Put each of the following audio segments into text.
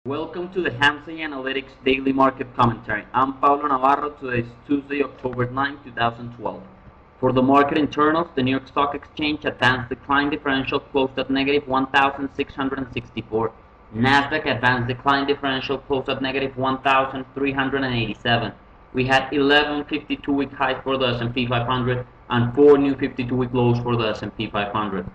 Welcome to the Hamsey Analytics Daily Market Commentary. I'm Pablo Navarro. Today is Tuesday, October 9, 2012. For the market internals, the New York Stock Exchange advanced decline differential closed at negative 1,664. Nasdaq advanced decline differential closed at negative 1,387. We had 11 52-week highs for the S&P 500 and 4 new 52-week lows for the S&P 500.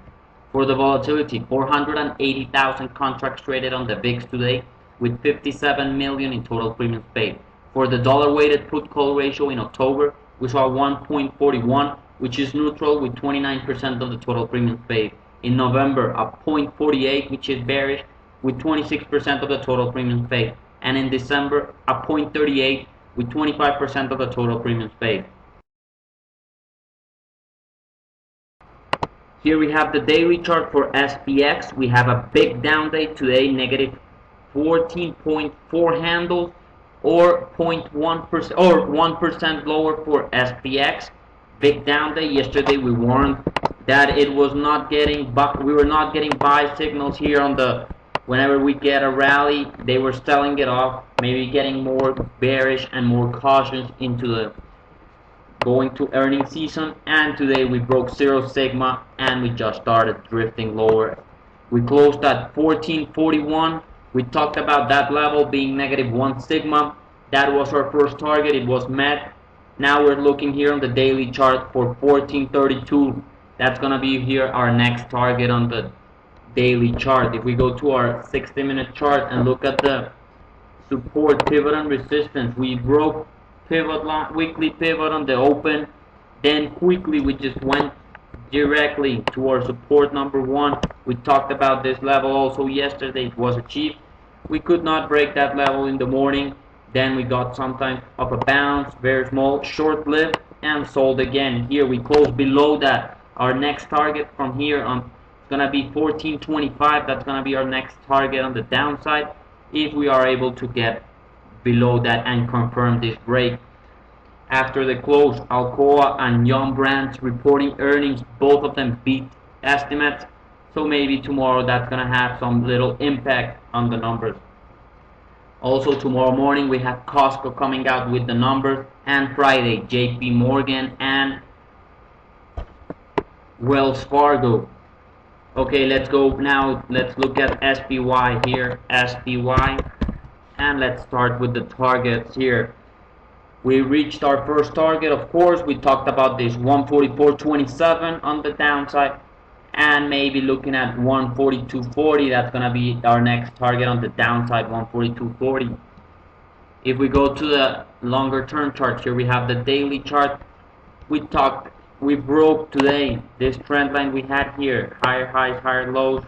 For the volatility, 480,000 contracts traded on the VIX today, with 57 million in total premiums paid. For the dollar-weighted put-call ratio in October, we saw 1.41, which is neutral with 29% of the total premiums paid. In November, a 0.48, which is bearish, with 26% of the total premiums paid. And in December, a 0.38, with 25% of the total premiums paid. Here we have the daily chart for SPX. We have a big down day today, negative 14.4 handles, or 0.1% or 1% lower for SPX. Big down day. Yesterday we warned that it was not getting we were not getting buy signals here on the whenever we get a rally. They were selling it off, maybe getting more bearish and more cautious into the going to earnings season, and today we broke 0 sigma and we just started drifting lower. We closed at 1441. We talked about that level being negative 1 sigma. That was our first target. It was met. Now we're looking here on the daily chart for 1432. That's gonna be here our next target on the daily chart. If we go to our 60-minute chart and look at the support, pivot, and resistance, we broke pivot line, weekly pivot on the open, then quickly we just went directly to our support number 1. We talked about this level also yesterday. It was achieved. We could not break that level in the morning. Then we got some type of a bounce, very small, short-lived, and sold again. Here we closed below that. Our next target from here on is gonna be 1425. That's gonna be our next target on the downside if we are able to get below that and confirm this break. After the close, Alcoa and Yum Brands reporting earnings. Both of them beat estimates, so maybe tomorrow that's gonna have some little impact on the numbers. Also tomorrow morning we have Costco coming out with the numbers, and Friday JP Morgan and Wells Fargo. Okay, let's go now. Let's look at SPY here. SPY. And let's start with the targets here. We reached our first target, of course. We talked about this 144.27 on the downside, and maybe looking at 142.40. That's gonna be our next target on the downside, 142.40. If we go to the longer term chart here, we have the daily chart. We broke today this trend line we had here, higher highs, higher lows.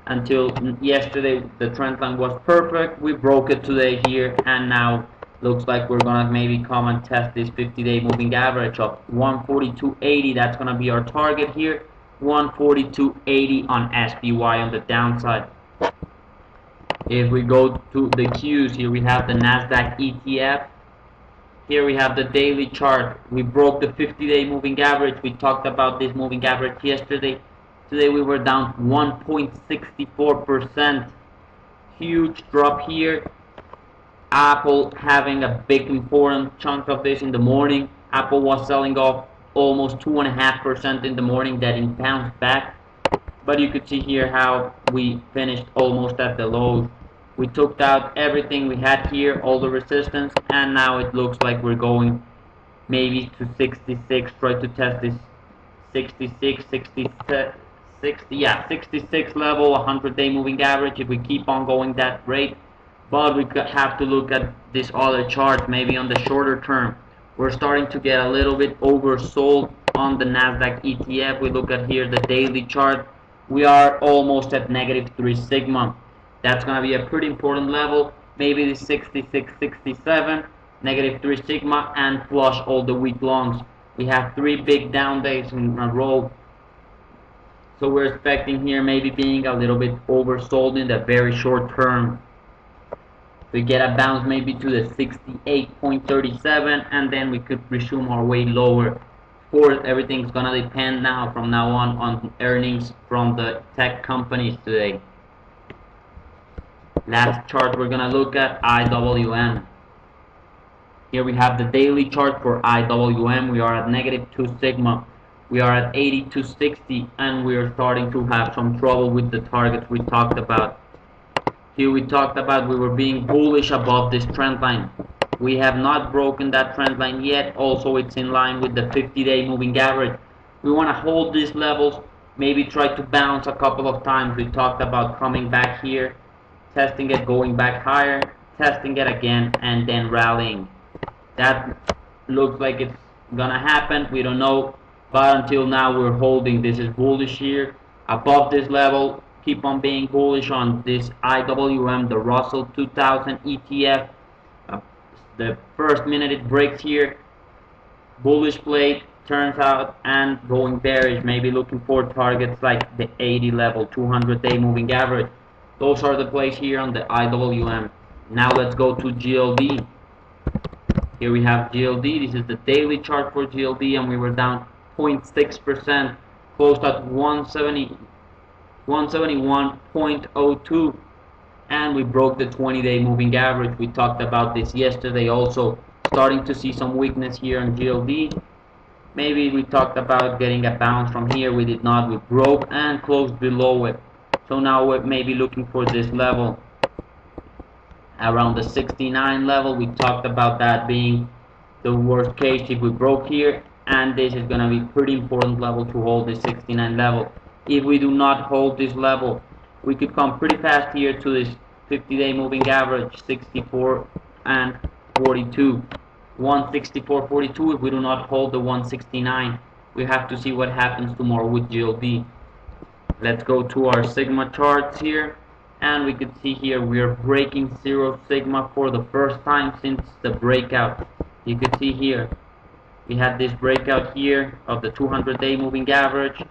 Until yesterday the trend line was perfect. We broke it today here, and now looks like we're gonna maybe come and test this 50-day moving average of 142.80. That's gonna be our target here, 142.80 on SPY on the downside. If we go to the Qs, here we have the Nasdaq ETF. Here we have the daily chart. We broke the 50-day moving average. We talked about this moving average yesterday. Today we were down 1.64%. Huge drop here. Apple having a big important chunk of this in the morning. Apple was selling off almost 2.5% in the morning. That it bounced back. But you could see here how we finished almost at the lows. We took out everything we had here, all the resistance, and now it looks like we're going maybe to 66. Try to test this 66, 67. 66 level, 100-day moving average if we keep on going that rate. But we could have to look at this other chart, maybe on the shorter term. We're starting to get a little bit oversold on the Nasdaq ETF. We look at here the daily chart. We are almost at negative 3 sigma. That's going to be a pretty important level. Maybe the 66, 67, negative 3 sigma, and flush all the week longs. We have 3 big down days in a row. So we're expecting here maybe being a little bit oversold in the very short term. We get a bounce maybe to the 68.37, and then we could resume our way lower. Of course, everything's gonna depend now from now on earnings from the tech companies today. Last chart we're gonna look at IWM. Here we have the daily chart for IWM. We are at -2 sigma. We are at 8260, and we are starting to have some trouble with the targets we talked about. Here we talked about we were being bullish above this trend line. We have not broken that trend line yet. Also, it's in line with the 50-day moving average. We want to hold these levels, maybe try to bounce a couple of times. We talked about coming back here, testing it, going back higher, testing it again, and then rallying. That looks like it's gonna happen. We don't know, but until now we're holding. This is bullish here above this level. Keep on being bullish on this IWM, the Russell 2000 ETF. The first minute it breaks here, bullish plate turns out and going bearish, maybe looking for targets like the 80 level, 200-day moving average. Those are the plays here on the IWM. Now let's go to GLD. Here we have GLD. This is the daily chart for GLD, and we were down 0.6%, closed at 171.02, and we broke the 20-day moving average. We talked about this yesterday also, starting to see some weakness here on GLD. Maybe we talked about getting a bounce from here. We did not. We broke and closed below it. So now we're maybe looking for this level around the 69 level. We talked about that being the worst case if we broke here, and this is going to be pretty important level to hold this 69 level. If we do not hold this level, we could come pretty fast here to this 50-day moving average, 64 and 42. 164.42. If we do not hold the 169, we have to see what happens tomorrow with GLD. Let's go to our sigma charts here, and we can see here we are breaking 0 sigma for the first time since the breakout. You can see here we had this breakout here of the 200-day moving average,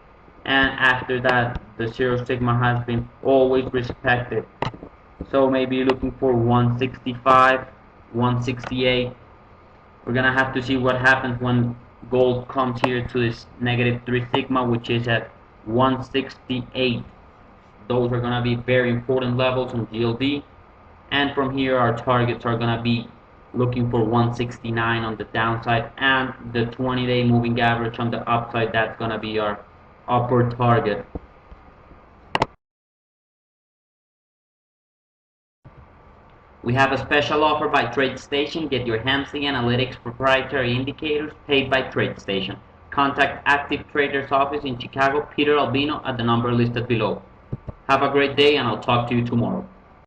and after that the 0 sigma has been always respected. So maybe looking for 165, 168. We're gonna have to see what happens when gold comes here to this -3 sigma, which is at 168. Those are gonna be very important levels on GLD, and from here our targets are gonna be looking for 169 on the downside, and the 20-day moving average on the upside. That's gonna be our upper target. We have a special offer by TradeStation. Get your Hamstring Analytics proprietary indicators paid by TradeStation. Contact Active Traders office in Chicago, Peter Albino, at the number listed below. Have a great day, and I'll talk to you tomorrow.